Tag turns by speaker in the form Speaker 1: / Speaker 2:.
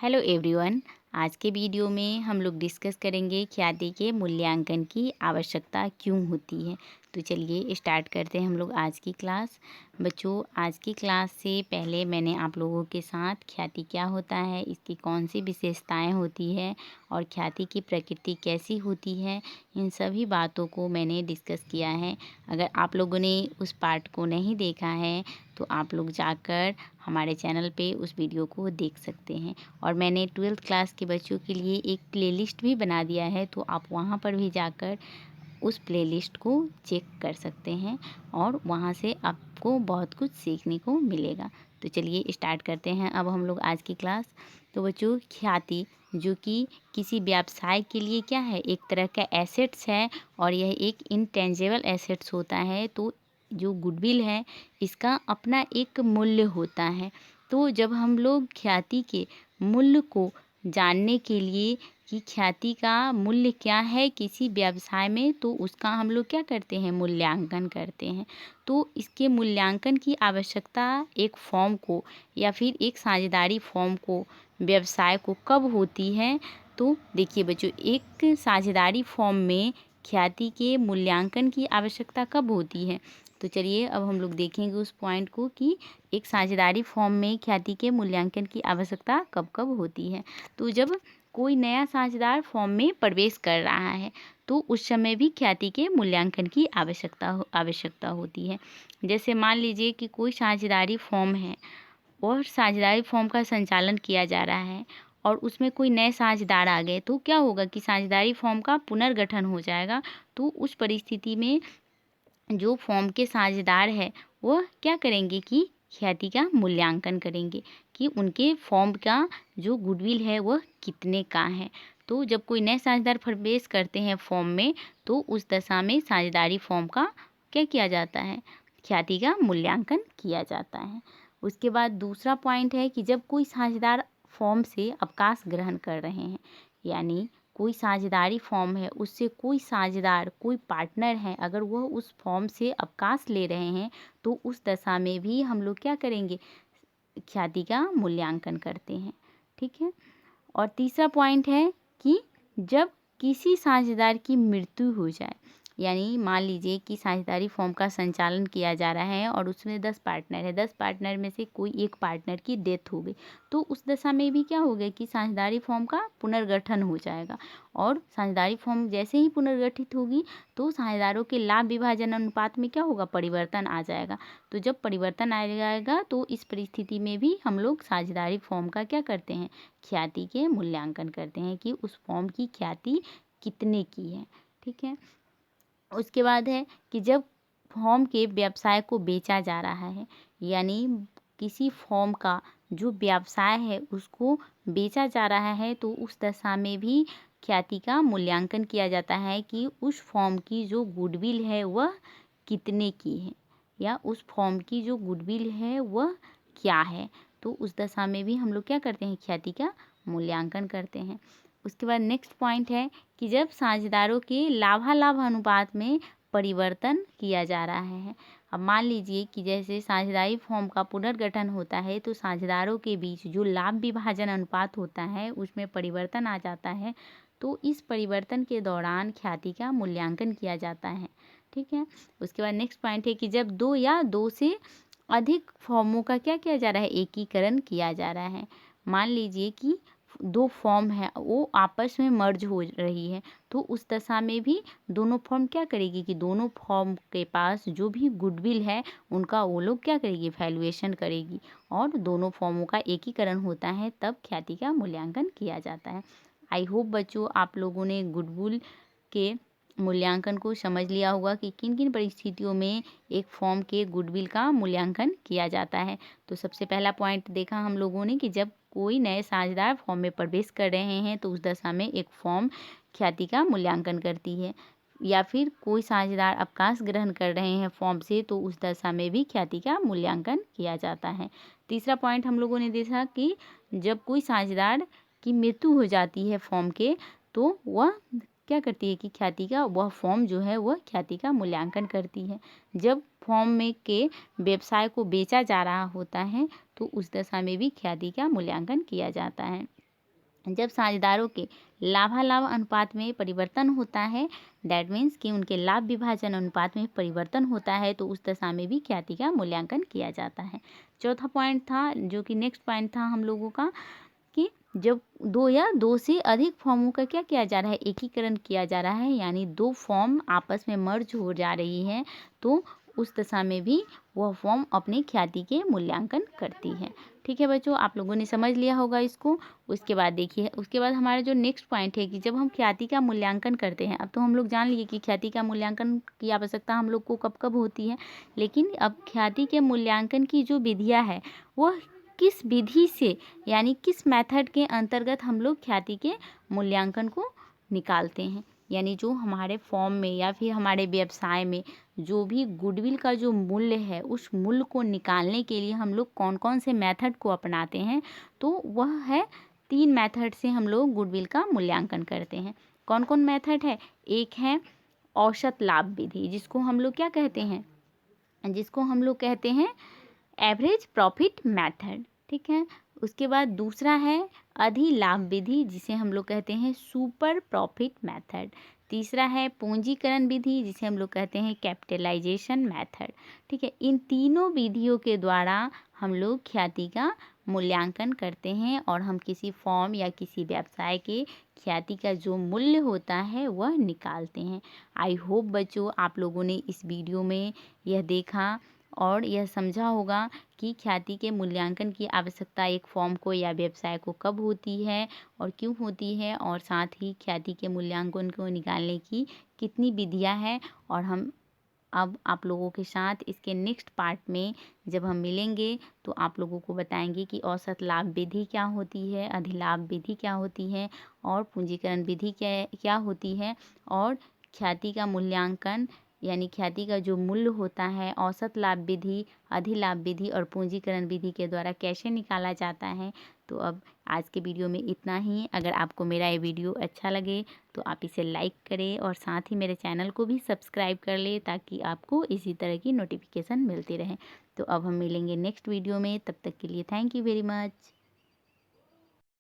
Speaker 1: Hello everyone. आज के video में हम लोग डिस्कस करेंगे ख्याति के मूल्यांकन की आवश्यकता क्यों होती है। तो चलिए स्टार्ट करते हैं हम लोग आज की क्लास। बच्चों, आज की क्लास से पहले मैंने आप लोगों के साथ ख्याति क्या होता है, इसकी कौन सी विशेषताएं होती है और ख्याति की प्रकृति कैसी होती है, इन सभी बातों को मैंने डिस्कस किया है। अगर आप लोगों ने उस पार्ट को नहीं देखा है तो आप लोग जाकर हमारे चैनल पे उस वीडियो को देख सकते हैं। और मैंने 12th क्लास के बच्चों के लिए एक प्लेलिस्ट भी बना दिया है, तो आप वहाँ पर भी जाकर उस प्लेलिस्ट को चेक कर सकते हैं और वहाँ से आपको बहुत कुछ सीखने को मिलेगा। तो चलिए स्टार्ट करते हैं अब हम लोग आज की क्लास। तो बच्चों, ख्याति जो कि किसी व्यवसाय के लिए क्या है, एक तरह का एसेट्स है और यह एक इनटेंजिबल एसेट्स होता है। तो जो गुडविल है इसका अपना एक मूल्य होता है। तो जब हम लोग ख्याति के मूल्य को जानने के लिए कि ख्याति का मूल्य क्या है किसी व्यवसाय में, तो उसका हम लोग क्या करते हैं, मूल्यांकन करते हैं। तो इसके मूल्यांकन की आवश्यकता एक फॉर्म को या फिर एक साझेदारी फॉर्म को, व्यवसाय को कब होती है। तो देखिए बच्चों, एक साझेदारी फॉर्म में ख्याति के मूल्यांकन की आवश्यकता कब होती है। तो चलिए अब हम लोग देखेंगे उस पॉइंट को कि एक साझेदारी फॉर्म में ख्याति के मूल्यांकन की आवश्यकता कब कब होती है। तो जब कोई नया साझेदार फॉर्म में प्रवेश कर रहा है तो उस समय भी ख्याति के मूल्यांकन की आवश्यकता होती है। जैसे मान लीजिए कि कोई साझेदारी फॉर्म है और साझेदारी फॉर्म का संचालन किया जा रहा है और उसमें कोई नए साझेदार आ गए, तो क्या होगा कि साझेदारी फॉर्म का पुनर्गठन हो जाएगा। तो उस परिस्थिति में जो फॉर्म के साझेदार है वह क्या करेंगे कि ख्याति का मूल्यांकन करेंगे कि उनके फॉर्म का जो गुडविल है वह कितने का है। तो जब कोई नए साझेदार प्रवेश करते हैं फॉर्म में, तो उस दशा में साझेदारी फॉर्म का क्या किया जाता है, ख्याति का मूल्यांकन किया जाता है। उसके बाद दूसरा पॉइंट है कि जब कोई साझेदार फॉर्म से अवकाश ग्रहण कर रहे हैं, यानी कोई साझेदारी फॉर्म है उससे कोई साझेदार, कोई पार्टनर है, अगर वह उस फॉर्म से अवकाश ले रहे हैं तो उस दशा में भी हम लोग क्या करेंगे, ख्याति का मूल्यांकन करते हैं। ठीक है। और तीसरा पॉइंट है कि जब किसी साझेदार की मृत्यु हो जाए, यानी मान लीजिए कि साझेदारी फॉर्म का संचालन किया जा रहा है और उसमें 10 पार्टनर है, 10 पार्टनर में से कोई एक पार्टनर की डेथ हो गई, तो उस दशा में भी क्या हो गया कि साझेदारी फॉर्म का पुनर्गठन हो जाएगा। और साझेदारी फॉर्म जैसे ही पुनर्गठित होगी तो साझेदारों के लाभ विभाजन अनुपात में क्या होगा, परिवर्तन आ जाएगा। तो जब परिवर्तन आ जाएगा तो इस परिस्थिति में भी हम लोग साझेदारी फॉर्म का क्या करते हैं, ख्याति के मूल्यांकन करते हैं कि उस फॉर्म की ख्याति कितने की है। ठीक है। उसके बाद है कि जब फॉर्म के व्यवसाय को बेचा जा रहा है, यानी किसी फॉर्म का जो व्यवसाय है उसको बेचा जा रहा है, तो उस दशा में भी ख्याति का मूल्यांकन किया जाता है कि उस फॉर्म की जो गुडविल है वह कितने की है, या उस फॉर्म की जो गुडविल है वह क्या है। तो उस दशा में भी हम लोग क्या करते हैं, ख्याति का मूल्यांकन करते हैं। उसके बाद नेक्स्ट पॉइंट है कि जब साझेदारों के लाभालाभ अनुपात में परिवर्तन किया जा रहा है। अब मान लीजिए कि जैसे साझेदारी फॉर्म का पुनर्गठन होता है तो साझेदारों के बीच जो लाभ विभाजन अनुपात होता है उसमें परिवर्तन आ जाता है। तो इस परिवर्तन के दौरान ख्याति का मूल्यांकन किया जाता है। ठीक है। उसके बाद नेक्स्ट पॉइंट है कि जब दो या दो से अधिक फॉर्मों का क्या किया जा रहा है, एकीकरण किया जा रहा है। मान लीजिए कि दो फॉर्म है वो आपस में मर्ज हो रही है, तो उस दशा में भी दोनों फॉर्म क्या करेगी कि दोनों फॉर्म के पास जो भी गुडविल है उनका वो लोग क्या करेगी, वैल्यूएशन करेगी और दोनों फॉर्मों का एकीकरण होता है, तब ख्याति का मूल्यांकन किया जाता है। आई होप बच्चों आप लोगों ने गुडविल के मूल्यांकन को समझ लिया होगा कि किन किन परिस्थितियों में एक फॉर्म के गुडविल का मूल्यांकन किया जाता है। तो सबसे पहला पॉइंट देखा हम लोगों ने कि जब कोई नए साझेदार फॉर्म में प्रवेश कर रहे हैं तो उस दशा में एक फॉर्म ख्याति का मूल्यांकन करती है, या फिर कोई साझेदार अवकाश ग्रहण कर रहे हैं फॉर्म से तो उस दशा में भी ख्याति का मूल्यांकन किया जाता है। तीसरा पॉइंट हम लोगों ने देखा कि जब कोई साझेदार की मृत्यु हो जाती है फॉर्म के, तो वह क्या करती है कि ख्याति का वह फॉर्म जो है वह ख्याति का मूल्यांकन करती है। जब फॉर्म में के व्यवसाय को बेचा जा रहा होता है तो उस दशा में भी ख्याति का मूल्यांकन किया जाता है। जब साझेदारों के लाभालाभ अनुपात में परिवर्तन होता है, दैट मीन्स कि उनके लाभ विभाजन अनुपात में परिवर्तन होता है, तो उस दशा में भी ख्याति का मूल्यांकन किया जाता है। चौथा पॉइंट था, जो कि नेक्स्ट पॉइंट था हम लोगों का, कि जब दो या दो से अधिक फॉर्मों का क्या किया जा रहा है, एकीकरण किया जा रहा है, यानी दो फॉर्म आपस में मर्ज हो जा रही है, तो उस दशा में भी वह फॉर्म अपने ख्याति के मूल्यांकन करती है। ठीक है बच्चों, आप लोगों ने समझ लिया होगा इसको। उसके बाद देखिए, उसके बाद हमारा जो नेक्स्ट पॉइंट है कि जब हम ख्याति का मूल्यांकन करते हैं, अब तो हम लोग जान लिए कि ख्याति का मूल्यांकन की आवश्यकता हम लोग को कब कब होती है, लेकिन अब ख्याति के मूल्यांकन की जो विधियाँ है वह किस विधि से, यानी किस मेथड के अंतर्गत हम लोग ख्याति के मूल्यांकन को निकालते हैं। यानी जो हमारे फॉर्म में या फिर हमारे व्यवसाय में जो भी गुडविल का जो मूल्य है, उस मूल्य को निकालने के लिए हम लोग कौन कौन से मेथड को अपनाते हैं, तो वह है 3 मेथड से हम लोग गुडविल का मूल्यांकन करते हैं। कौन कौन मेथड है? एक है औसत लाभ विधि, जिसको हम लोग क्या कहते हैं, जिसको हम लोग कहते हैं एवरेज प्रॉफिट मेथड। ठीक है। उसके बाद दूसरा है अधिलाभ विधि, जिसे हम लोग कहते हैं सुपर प्रॉफिट मेथड। तीसरा है पूंजीकरण विधि, जिसे हम लोग कहते हैं कैपिटलाइजेशन मेथड। ठीक है। इन तीनों विधियों के द्वारा हम लोग ख्याति का मूल्यांकन करते हैं और हम किसी फॉर्म या किसी व्यवसाय के ख्याति का जो मूल्य होता है वह निकालते हैं। आई होप बच्चों आप लोगों ने इस वीडियो में यह देखा और यह समझा होगा कि ख्याति के मूल्यांकन की आवश्यकता एक फॉर्म को या व्यवसाय को कब होती है और क्यों होती है, और साथ ही ख्याति के मूल्यांकन को निकालने की कितनी विधियां हैं। और हम अब आप लोगों के साथ इसके नेक्स्ट पार्ट में जब हम मिलेंगे तो आप लोगों को बताएंगे कि औसत लाभ विधि क्या होती है, अधिलाभ विधि क्या होती है, और पूंजीकरण विधि क्या होती है, और ख्याति का मूल्यांकन यानी ख्याति का जो मूल्य होता है औसत लाभ विधि, अधिलाभ विधि और पूंजीकरण विधि के द्वारा कैसे निकाला जाता है। तो अब आज के वीडियो में इतना ही। अगर आपको मेरा ये वीडियो अच्छा लगे तो आप इसे लाइक करें और साथ ही मेरे चैनल को भी सब्सक्राइब कर लें, ताकि आपको इसी तरह की नोटिफिकेशन मिलती रहे। तो अब हम मिलेंगे नेक्स्ट वीडियो में, तब तक के लिए थैंक यू वेरी मच।